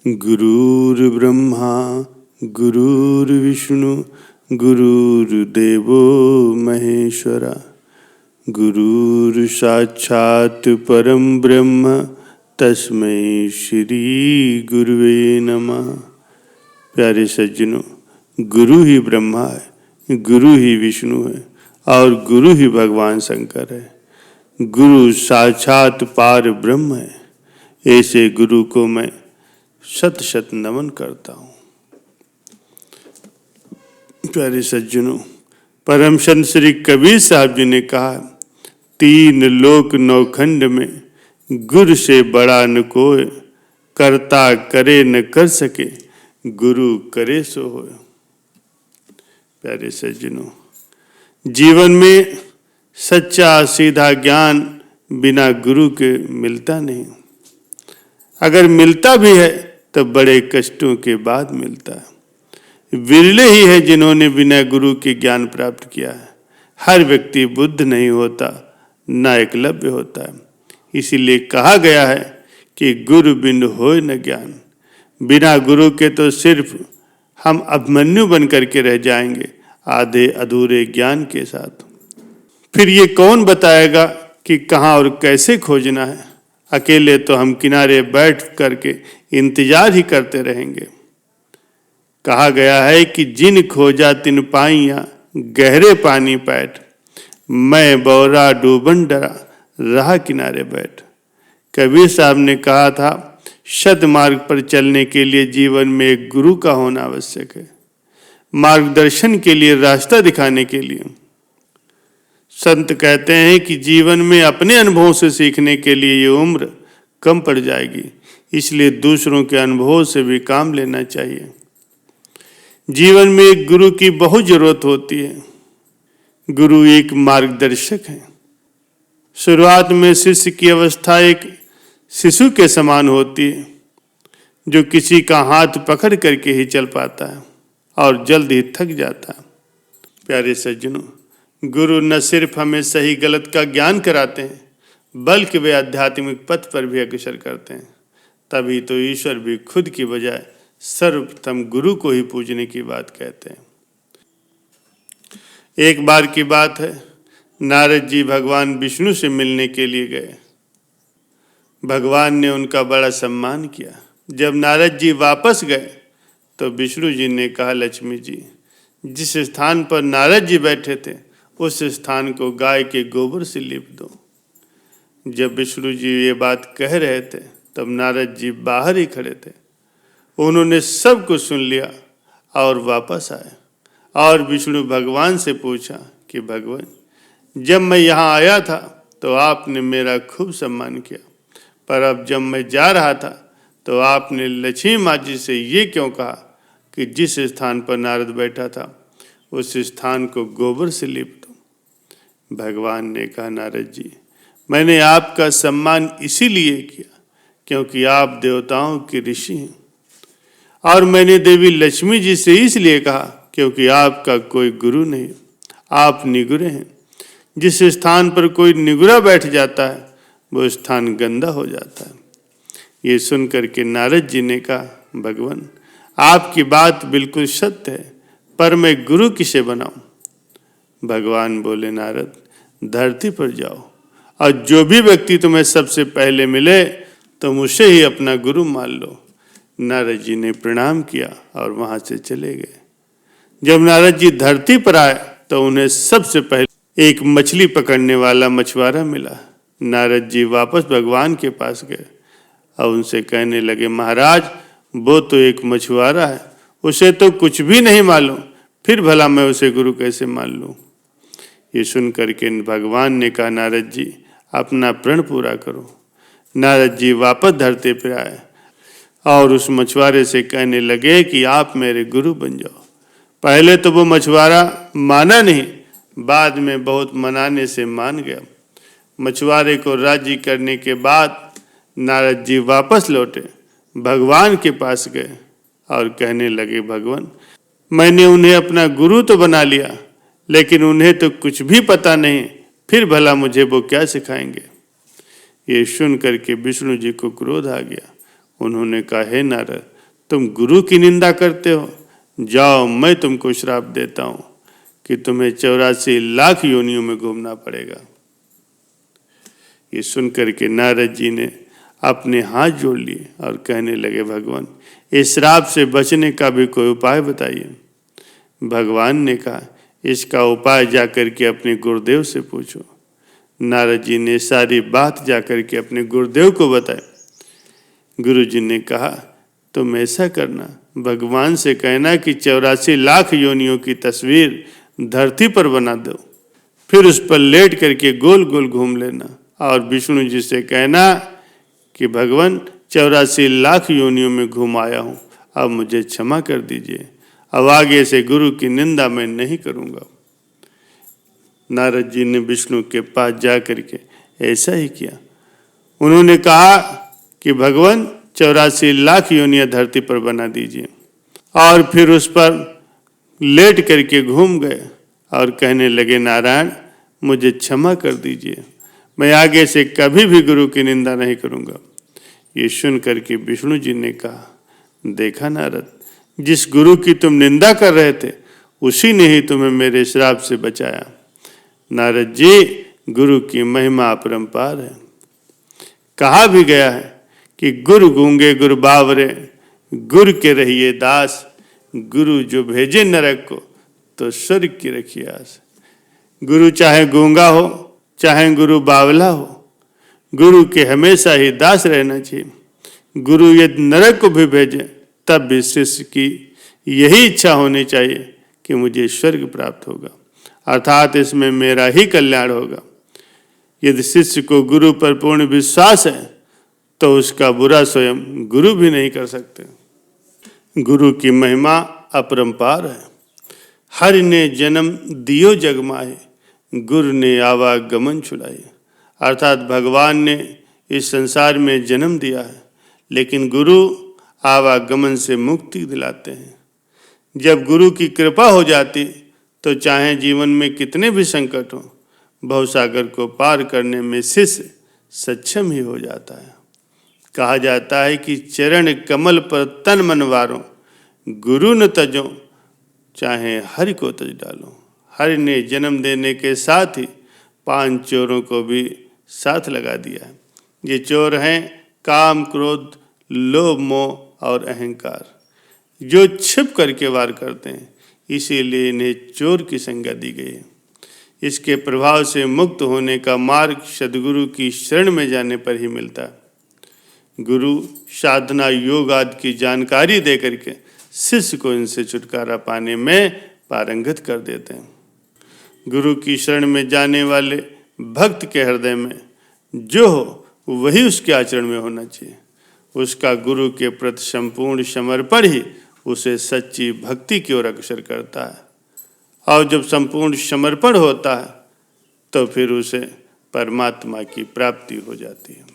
गुरुर्ब्रह्मा गुरुर्विष्णु गुरुर्देवो महेश्वरा गुरुर्साक्षात् परम ब्रह्म तस्मै श्री गुरुवे नमः। प्यारे सज्जनों, गुरु ही ब्रह्मा है, गुरु ही विष्णु है और गुरु ही भगवान शंकर है। गुरु साक्षात पार ब्रह्म है। ऐसे गुरु को मैं शत शत नमन करता हूँ। प्यारे सज्जनों, परम संत श्री कबीर साहब जी ने कहा, तीन लोक नौखंड में गुरु से बड़ा न कोय, करता करे न कर सके, गुरु करे सो होय। प्यारे सज्जनों, जीवन में सच्चा सीधा ज्ञान बिना गुरु के मिलता नहीं। अगर मिलता भी है तो बड़े कष्टों के बाद मिलता है। विरले ही है जिन्होंने बिना गुरु के ज्ञान प्राप्त किया है। हर व्यक्ति बुद्ध नहीं होता, न एकलव्य होता है। इसीलिए कहा गया है कि गुरु बिन होय न ज्ञान। बिना गुरु के तो सिर्फ हम अभिमन्यु बन करके रह जाएंगे, आधे अधूरे ज्ञान के साथ। फिर ये कौन बताएगा कि कहाँ और कैसे खोजना है? अकेले तो हम किनारे बैठ करके इंतजार ही करते रहेंगे। कहा गया है कि जिन खोजा तिन पाइया, गहरे पानी पैठ, मैं बौरा डूबन डरा, रहा किनारे बैठ। कबीर साहब ने कहा था, सद मार्ग पर चलने के लिए जीवन में एक गुरु का होना आवश्यक है, मार्गदर्शन के लिए, रास्ता दिखाने के लिए। संत कहते हैं कि जीवन में अपने अनुभवों से सीखने के लिए ये उम्र कम पड़ जाएगी, इसलिए दूसरों के अनुभवों से भी काम लेना चाहिए। जीवन में एक गुरु की बहुत जरूरत होती है। गुरु एक मार्गदर्शक है। शुरुआत में शिष्य की अवस्था एक शिशु के समान होती है, जो किसी का हाथ पकड़ करके ही चल पाता है और जल्द ही थक जाता है। प्यारे सज्जनों, गुरु न सिर्फ हमें सही गलत का ज्ञान कराते हैं, बल्कि वे आध्यात्मिक पथ पर भी अग्रसर करते हैं। तभी तो ईश्वर भी खुद की बजाय सर्वप्रथम गुरु को ही पूजने की बात कहते हैं। एक बार की बात है, नारद जी भगवान विष्णु से मिलने के लिए गए। भगवान ने उनका बड़ा सम्मान किया। जब नारद जी वापस गए तो विष्णु जी ने कहा, लक्ष्मी जी, जिस स्थान पर नारद जी बैठे थे उस स्थान को गाय के गोबर से लीप दो। जब विष्णु जी ये बात कह रहे थे तब नारद जी बाहर ही खड़े थे। उन्होंने सब कुछ सुन लिया और वापस आए और विष्णु भगवान से पूछा कि भगवान, जब मैं यहाँ आया था तो आपने मेरा खूब सम्मान किया, पर अब जब मैं जा रहा था तो आपने लक्ष्मी माँ जी से ये क्यों कहा कि जिस स्थान पर नारद बैठा था उस स्थान को गोबर से लीप दो। भगवान ने कहा, नारद जी, मैंने आपका सम्मान इसीलिए किया क्योंकि आप देवताओं के ऋषि हैं, और मैंने देवी लक्ष्मी जी से इसलिए कहा क्योंकि आपका कोई गुरु नहीं, आप निगुरे हैं। जिस स्थान पर कोई निगुरा बैठ जाता है वो स्थान गंदा हो जाता है। ये सुनकर के नारद जी ने कहा, भगवान, आपकी बात बिल्कुल सत्य है, पर मैं गुरु किसे बनाऊं? भगवान बोले, नारद, धरती पर जाओ और जो भी व्यक्ति तुम्हें सबसे पहले मिले तुम उसे ही अपना गुरु मान लो। नारद जी ने प्रणाम किया और वहां से चले गए। जब नारद जी धरती पर आए तो उन्हें सबसे पहले एक मछली पकड़ने वाला मछुआरा मिला। नारद जी वापस भगवान के पास गए और उनसे कहने लगे, महाराज, वो तो एक मछुआरा है, उसे तो कुछ भी नहीं मालूम, फिर भला मैं उसे गुरु कैसे मान लूं? ये सुन करके भगवान ने कहा, नारद जी, अपना प्रण पूरा करो। नारद जी वापस धरती पर आए और उस मछुआरे से कहने लगे कि आप मेरे गुरु बन जाओ। पहले तो वो मछुआरा माना नहीं, बाद में बहुत मनाने से मान गया। मछुआरे को राजी करने के बाद नारद जी वापस लौटे, भगवान के पास गए और कहने लगे, भगवान, मैंने उन्हें अपना गुरु तो बना लिया, लेकिन उन्हें तो कुछ भी पता नहीं, फिर भला मुझे वो क्या सिखाएंगे? ये सुन करके विष्णु जी को क्रोध आ गया। उन्होंने कहा, हे नारद, तुम गुरु की निंदा करते हो, जाओ मैं तुमको श्राप देता हूं कि तुम्हें 84 लाख योनियों में घूमना पड़ेगा। ये सुनकर के नारद जी ने अपने हाथ जोड़ लिए और कहने लगे, भगवान इस श्राप से बचने का भी कोई उपाय बताइए। भगवान ने कहा, इसका उपाय जाकर के अपने गुरुदेव से पूछो। नारद जी ने सारी बात जाकर के अपने गुरुदेव को बताई। गुरु जी ने कहा, तुम ऐसा करना, भगवान से कहना कि 84 लाख योनियों की तस्वीर धरती पर बना दो, फिर उस पर लेट करके गोल गोल घूम लेना और विष्णु जी से कहना कि भगवान 84 लाख योनियों में घूम आया हूँ, अब मुझे क्षमा कर दीजिए, अब आगे से गुरु की निंदा मैं नहीं करूँगा। नारद जी ने विष्णु के पास जा करके ऐसा ही किया। उन्होंने कहा कि भगवान 84 लाख योनियां धरती पर बना दीजिए, और फिर उस पर लेट करके घूम गए और कहने लगे, नारायण मुझे क्षमा कर दीजिए, मैं आगे से कभी भी गुरु की निंदा नहीं करूँगा। ये सुन करके विष्णु जी ने कहा, देखा नारद, जिस गुरु की तुम निंदा कर रहे थे उसी ने ही तुम्हें मेरे श्राप से बचाया। नारद जी, गुरु की महिमा अपरंपार है। कहा भी गया है कि गुरु गूंगे गुरु बावरे, गुरु के रहिए दास, गुरु जो भेजे नरक को तो स्वर्ग की रखिए आस। गुरु चाहे गूंगा हो चाहे गुरु बावला हो, गुरु के हमेशा ही दास रहना चाहिए। गुरु यदि नरक को भी भेजे तब भी शिष्य की यही इच्छा होनी चाहिए कि मुझे स्वर्ग प्राप्त होगा, अर्थात इसमें मेरा ही कल्याण होगा। यदि शिष्य को गुरु पर पूर्ण विश्वास है तो उसका बुरा स्वयं गुरु भी नहीं कर सकते। गुरु की महिमा अपरंपार है। हरि ने जन्म दियो जग माहे, गुरु ने आवागमन छुड़ाए। अर्थात भगवान ने इस संसार में जन्म दिया है, लेकिन गुरु आवागमन से मुक्ति दिलाते हैं। जब गुरु की कृपा हो जाती तो चाहे जीवन में कितने भी संकट हो, भवसागर को पार करने में शिष्य सक्षम ही हो जाता है। कहा जाता है कि चरण कमल पर तन मन वारो, गुरु न तजो चाहे हरि को तज डालो। हरि ने जन्म देने के साथ ही 5 चोरों को भी साथ लगा दिया है। ये चोर हैं काम, क्रोध, लोभ, मोह और अहंकार, जो छिप करके वार करते हैं, इसीलिए इन्हें चोर की संज्ञा दी गई है। इसके प्रभाव से मुक्त होने का मार्ग सद्गुरु की शरण में जाने पर ही मिलता है। गुरु साधना, योग आदि की जानकारी दे करके शिष्य को इनसे छुटकारा पाने में पारंगत कर देते हैं। गुरु की शरण में जाने वाले भक्त के हृदय में जो हो वही उसके आचरण में होना चाहिए। उसका गुरु के प्रति संपूर्ण समर्पण ही उसे सच्ची भक्ति की ओर अग्रसर करता है, और जब संपूर्ण समर्पण होता है तो फिर उसे परमात्मा की प्राप्ति हो जाती है।